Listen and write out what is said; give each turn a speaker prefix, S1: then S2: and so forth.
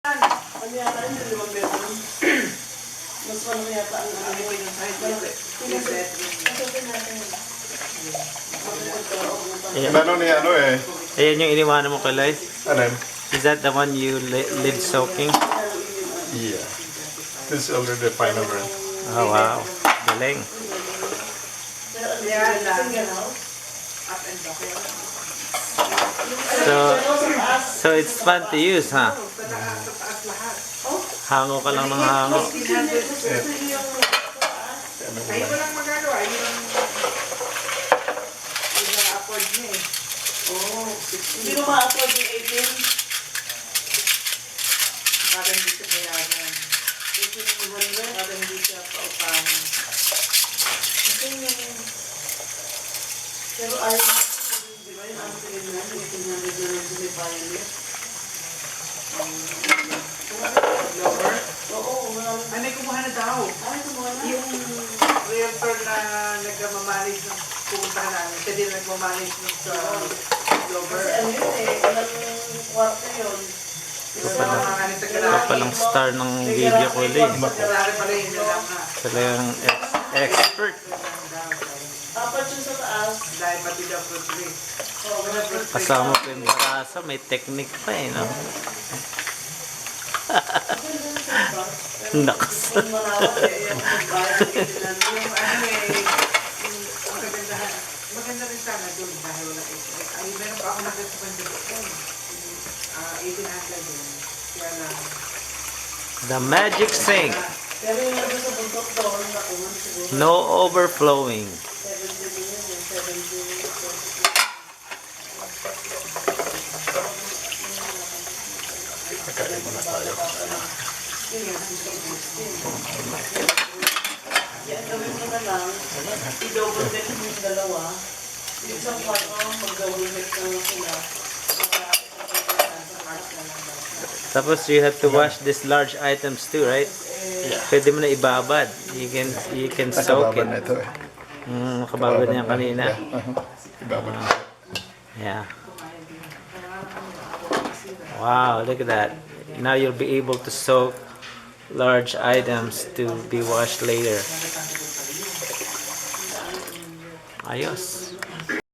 S1: Ano yata yun, 5 bedroom. Mas malaki yata ang ano mo yung side. Pasukin natin.
S2: Ano ni ano eh?
S3: Ayan yung iniwanan mo kay Liz.
S2: Ano yun?
S3: Is that the one you lid soaking?
S2: Yeah. This is already final run.
S3: Oh, wow. Galing. So it's fun to use, huh? Hango ka lang ng hango.
S4: Ay, walang magagawa. Yung afford niya eh.
S1: Oo. Hindi ko ma-afford yung 18.
S4: Para hindi siya bayaran.
S1: 18,100.
S4: Para hindi siya paupahan.
S1: Pero ayaw ko, di ba yung ang tingin na, 1800 na lang may pioneer.
S4: Lower?
S1: Oo, marami.
S4: Ay, may kumuha na daw.
S1: Ay, kumuha na.
S4: Yung realtor na nagmamanage ng pupuntahan namin. Siya din nagmamanage ng sa Lover.
S1: Kasi ano yun eh, ilang kwarto yun.
S4: Sa mga ano sa
S3: Ito
S4: garahe.
S3: palang star ng video ko ulit.
S4: Sa garahe pala yun na lang ha.
S3: Talagang expert.
S1: Apat yun sa taas.
S4: Dahil pati daw fruit tree.
S1: Oo, wala fruit tree.
S3: Kasama ko yung barasa, may technique pa eh, no? Naks.
S1: Yung malawak eh, yung bayan ng 1800.
S4: Yung ano eh, yung kagandahan. Maganda rin sana doon dahil wala ito. Ay, meron pa ako nakita sa pandemik yun. 1800 yun. Kaya lang.
S3: The magic sink.
S1: Pero yung nandun sa bundok doon, nakuha siguro.
S3: No overflowing.
S1: 70 million, yung 70.
S2: Kakain muna tayo.
S1: Yan, gawin mo na lang. I-double deck mo yung dalawa. Yung isang kwarto, mag-double deck na lang sila.
S3: Tapos you have to wash these large items too, right? Pwede mo na ibabad. You can soak
S2: Nakababa na
S3: it.
S2: ito eh.
S3: Kababad niya kanina.
S2: Ibabad.
S3: Yeah. Wow, look at that. Now you'll be able to soak large items to be washed later. Ayos.